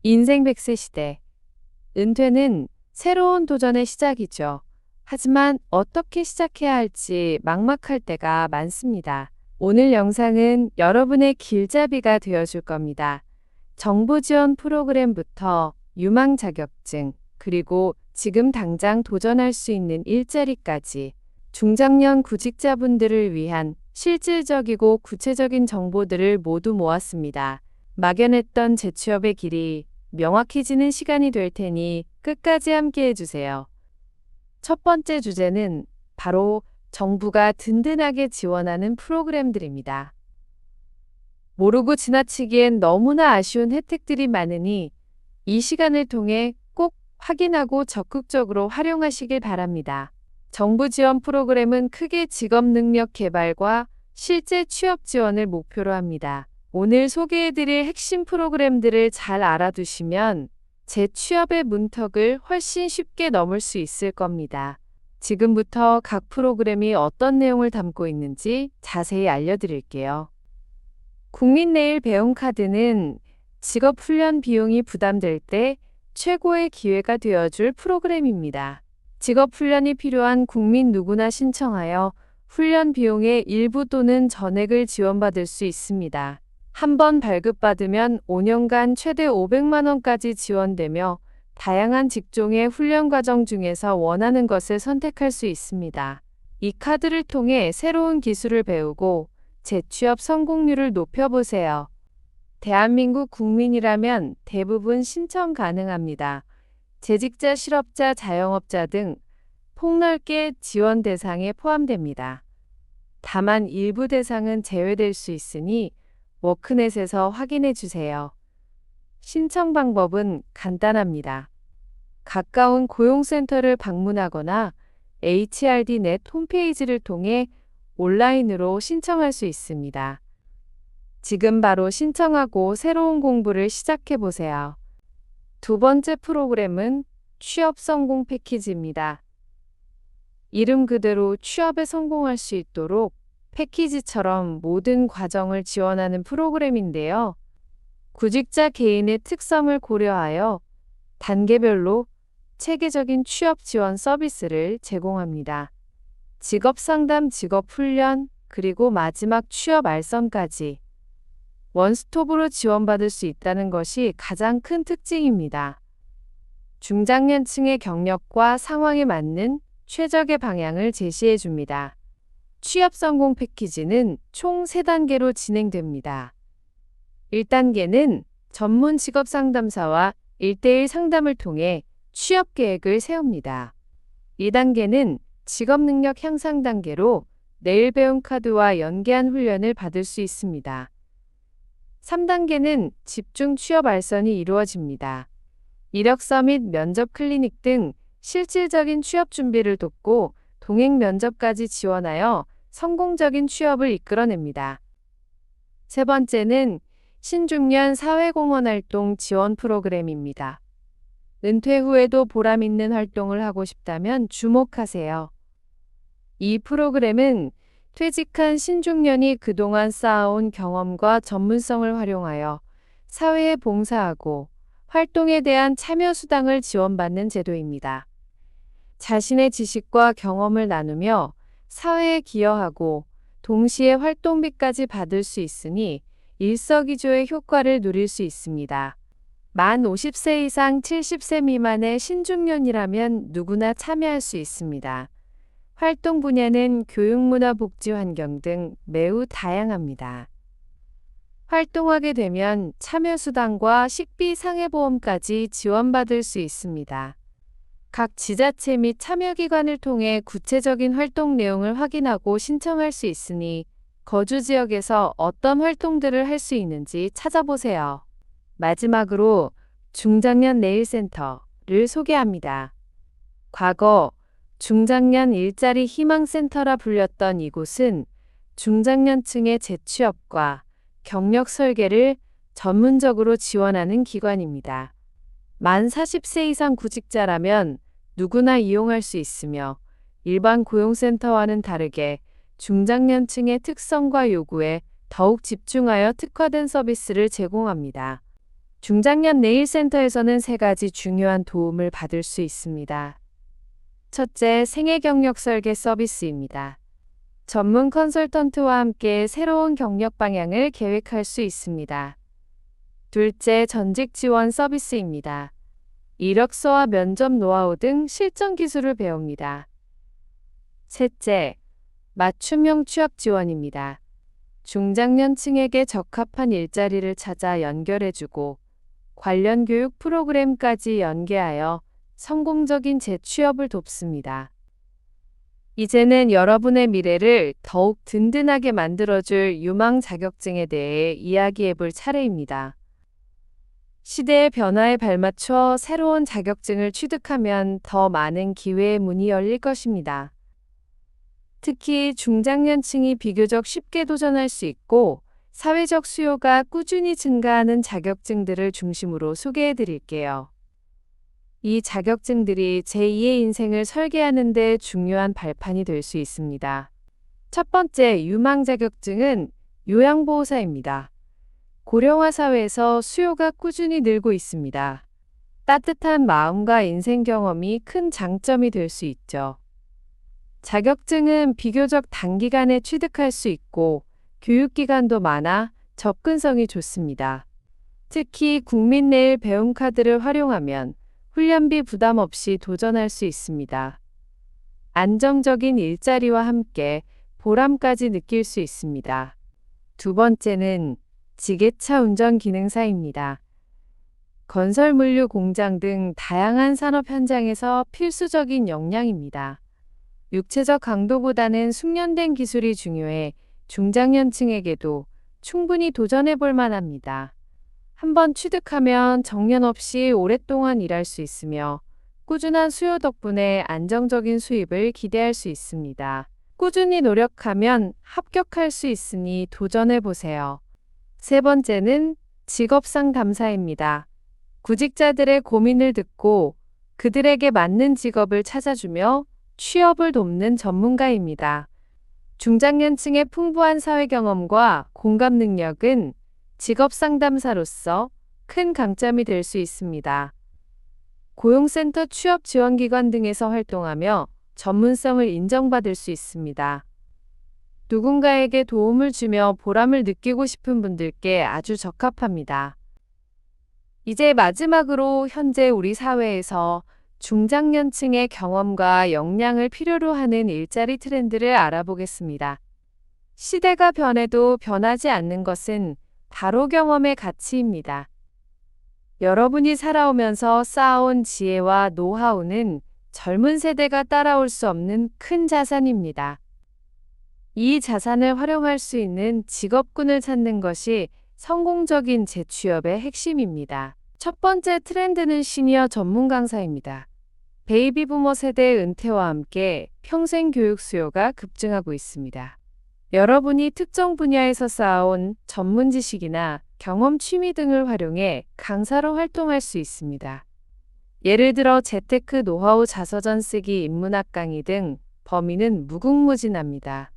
인생 100세 시대. 은퇴는 새로운 도전의 시작이죠. 하지만 어떻게 시작해야 할지 막막할 때가 많습니다. 오늘 영상은 여러분의 길잡이가 되어줄 겁니다. 정부 지원 프로그램부터 유망 자격증, 그리고 지금 당장 도전할 수 있는 일자리까지 중장년 구직자분들을 위한 실질적이고 구체적인 정보들을 모두 모았습니다. 막연했던 재취업의 길이 명확해지는 시간이 될 테니 끝까지 함께 해주세요. 첫 번째 주제는 바로 정부가 든든하게 지원하는 프로그램들입니다. 모르고 지나치기엔 너무나 아쉬운 혜택들이 많으니 이 시간을 통해 꼭 확인하고 적극적으로 활용하시길 바랍니다. 정부 지원 프로그램은 크게 직업 능력 개발과 실제 취업 지원을 목표로 합니다. 오늘 소개해드릴 핵심 프로그램들을 잘 알아두시면 재취업의 문턱을 훨씬 쉽게 넘을 수 있을 겁니다. 지금부터 각 프로그램이 어떤 내용을 담고 있는지 자세히 알려드릴게요. 국민내일 배움카드는 직업훈련 비용이 부담될 때 최고의 기회가 되어줄 프로그램입니다. 직업훈련이 필요한 국민 누구나 신청하여 훈련 비용의 일부 또는 전액을 지원받을 수 있습니다. 한 번 발급받으면 5년간 최대 500만 원까지 지원되며 다양한 직종의 훈련 과정 중에서 원하는 것을 선택할 수 있습니다. 이 카드를 통해 새로운 기술을 배우고 재취업 성공률을 높여보세요. 대한민국 국민이라면 대부분 신청 가능합니다. 재직자, 실업자, 자영업자 등 폭넓게 지원 대상에 포함됩니다. 다만 일부 대상은 제외될 수 있으니 워크넷에서 확인해 주세요. 신청 방법은 간단합니다. 가까운 고용센터를 방문하거나 HRDnet 홈페이지를 통해 온라인으로 신청할 수 있습니다. 지금 바로 신청하고 새로운 공부를 시작해 보세요. 두 번째 프로그램은 취업 성공 패키지입니다. 이름 그대로 취업에 성공할 수 있도록 패키지처럼 모든 과정을 지원하는 프로그램인데요. 구직자 개인의 특성을 고려하여 단계별로 체계적인 취업 지원 서비스를 제공합니다. 직업 상담, 직업 훈련, 그리고 마지막 취업 알선까지 원스톱으로 지원받을 수 있다는 것이 가장 큰 특징입니다. 중장년층의 경력과 상황에 맞는 최적의 방향을 제시해 줍니다. 취업 성공 패키지는 총 3단계로 진행됩니다. 1단계는 전문 직업 상담사와 1대1 상담을 통해 취업 계획을 세웁니다. 2단계는 직업 능력 향상 단계로 내일 배움 카드와 연계한 훈련을 받을 수 있습니다. 3단계는 집중 취업 알선이 이루어집니다. 이력서 및 면접 클리닉 등 실질적인 취업 준비를 돕고 동행 면접까지 지원하여 성공적인 취업을 이끌어냅니다. 세 번째는 신중년 사회공헌 활동 지원 프로그램입니다. 은퇴 후에도 보람 있는 활동을 하고 싶다면 주목하세요. 이 프로그램은 퇴직한 신중년이 그동안 쌓아온 경험과 전문성을 활용하여 사회에 봉사하고 활동에 대한 참여 수당을 지원받는 제도입니다. 자신의 지식과 경험을 나누며 사회에 기여하고 동시에 활동비까지 받을 수 있으니 일석이조의 효과를 누릴 수 있습니다. 만 50세 이상 70세 미만의 신중년이라면 누구나 참여할 수 있습니다. 활동 분야는 교육, 문화, 복지, 환경 등 매우 다양합니다. 활동하게 되면 참여수당과 식비 상해보험까지 지원받을 수 있습니다. 각 지자체 및 참여기관을 통해 구체적인 활동 내용을 확인하고 신청할 수 있으니 거주 지역에서 어떤 활동들을 할 수 있는지 찾아보세요. 마지막으로 중장년 내일센터를 소개합니다. 과거 중장년 일자리 희망센터라 불렸던 이곳은 중장년층의 재취업과 경력 설계를 전문적으로 지원하는 기관입니다. 만 40세 이상 구직자라면 누구나 이용할 수 있으며 일반 고용센터와는 다르게 중장년층의 특성과 요구에 더욱 집중하여 특화된 서비스를 제공합니다. 중장년 네일센터에서는 세 가지 중요한 도움을 받을 수 있습니다. 첫째, 생애 경력 설계 서비스입니다. 전문 컨설턴트와 함께 새로운 경력 방향을 계획할 수 있습니다. 둘째, 전직 지원 서비스입니다. 이력서와 면접 노하우 등 실전 기술을 배웁니다. 셋째, 맞춤형 취업 지원입니다. 중장년층에게 적합한 일자리를 찾아 연결해주고 관련 교육 프로그램까지 연계하여 성공적인 재취업을 돕습니다. 이제는 여러분의 미래를 더욱 든든하게 만들어줄 유망 자격증에 대해 이야기해 볼 차례입니다. 시대의 변화에 발맞춰 새로운 자격증을 취득하면 더 많은 기회의 문이 열릴 것입니다. 특히 중장년층이 비교적 쉽게 도전할 수 있고 사회적 수요가 꾸준히 증가하는 자격증들을 중심으로 소개해 드릴게요. 이 자격증들이 제2의 인생을 설계하는 데 중요한 발판이 될 수 있습니다. 첫 번째 유망 자격증은 요양보호사입니다. 고령화 사회에서 수요가 꾸준히 늘고 있습니다. 따뜻한 마음과 인생 경험이 큰 장점이 될 수 있죠. 자격증은 비교적 단기간에 취득할 수 있고 교육기간도 많아 접근성이 좋습니다. 특히 국민내일 배움카드를 활용하면 훈련비 부담 없이 도전할 수 있습니다. 안정적인 일자리와 함께 보람까지 느낄 수 있습니다. 두 번째는 지게차 운전 기능사입니다. 건설 물류 공장 등 다양한 산업 현장에서 필수적인 역량입니다. 육체적 강도보다는 숙련된 기술이 중요해 중장년층에게도 충분히 도전해 볼 만합니다. 한번 취득하면 정년 없이 오랫동안 일할 수 있으며 꾸준한 수요 덕분에 안정적인 수입을 기대할 수 있습니다. 꾸준히 노력하면 합격할 수 있으니 도전해 보세요. 세 번째는 직업 상담사입니다. 구직자들의 고민을 듣고 그들에게 맞는 직업을 찾아주며 취업을 돕는 전문가입니다. 중장년층의 풍부한 사회 경험과 공감 능력은 직업 상담사로서 큰 강점이 될 수 있습니다. 고용센터 취업 지원기관 등에서 활동하며 전문성을 인정받을 수 있습니다. 누군가에게 도움을 주며 보람을 느끼고 싶은 분들께 아주 적합합니다. 이제 마지막으로 현재 우리 사회에서 중장년층의 경험과 역량을 필요로 하는 일자리 트렌드를 알아보겠습니다. 시대가 변해도 변하지 않는 것은 바로 경험의 가치입니다. 여러분이 살아오면서 쌓아온 지혜와 노하우는 젊은 세대가 따라올 수 없는 큰 자산입니다. 이 자산을 활용할 수 있는 직업군을 찾는 것이 성공적인 재취업의 핵심입니다. 첫 번째 트렌드는 시니어 전문 강사입니다. 베이비 부머 세대의 은퇴와 함께 평생 교육 수요가 급증하고 있습니다. 여러분이 특정 분야에서 쌓아온 전문 지식이나 경험, 취미 등을 활용해 강사로 활동할 수 있습니다. 예를 들어 재테크 노하우, 자서전 쓰기, 인문학 강의 등 범위는 무궁무진합니다.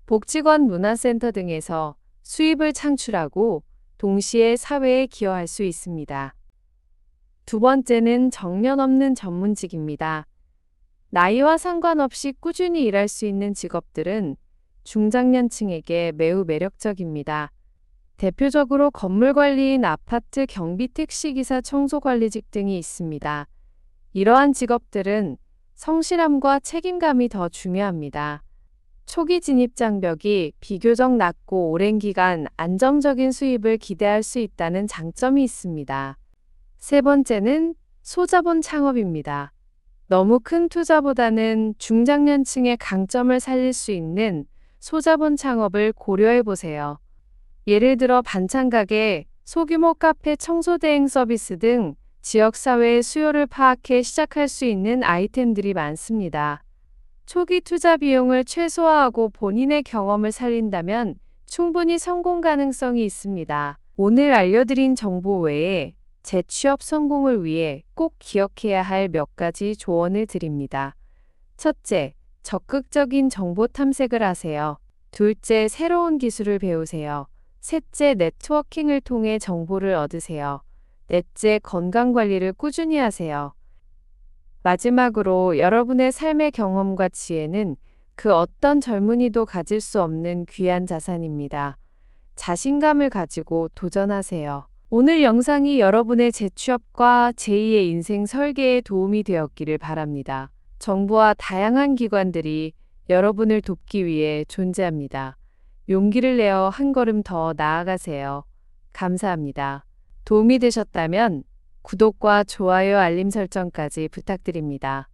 복지관, 문화센터 등에서 수입을 창출하고 동시에 사회에 기여할 수 있습니다. 두 번째는 정년 없는 전문직입니다. 나이와 상관없이 꾸준히 일할 수 있는 직업들은 중장년층에게 매우 매력적입니다. 대표적으로 건물관리인, 아파트 경비, 택시기사, 청소관리직 등이 있습니다. 이러한 직업들은 성실함과 책임감이 더 중요합니다. 초기 진입 장벽이 비교적 낮고 오랜 기간 안정적인 수입을 기대할 수 있다는 장점이 있습니다. 세 번째는 소자본 창업입니다. 너무 큰 투자보다는 중장년층의 강점을 살릴 수 있는 소자본 창업을 고려해 보세요. 예를 들어 반찬가게, 소규모 카페, 청소대행 서비스 등 지역사회의 수요를 파악해 시작할 수 있는 아이템들이 많습니다. 초기 투자 비용을 최소화하고 본인의 경험을 살린다면 충분히 성공 가능성이 있습니다. 오늘 알려드린 정보 외에 재취업 성공을 위해 꼭 기억해야 할 몇 가지 조언을 드립니다. 첫째, 적극적인 정보 탐색을 하세요. 둘째, 새로운 기술을 배우세요. 셋째, 네트워킹을 통해 정보를 얻으세요. 넷째, 건강 관리를 꾸준히 하세요. 마지막으로 여러분의 삶의 경험과 지혜는 그 어떤 젊은이도 가질 수 없는 귀한 자산입니다. 자신감을 가지고 도전하세요. 오늘 영상이 여러분의 재취업과 제2의 인생 설계에 도움이 되었기를 바랍니다. 정부와 다양한 기관들이 여러분을 돕기 위해 존재합니다. 용기를 내어 한 걸음 더 나아가세요. 감사합니다. 도움이 되셨다면 구독과 좋아요, 알림 설정까지 부탁드립니다.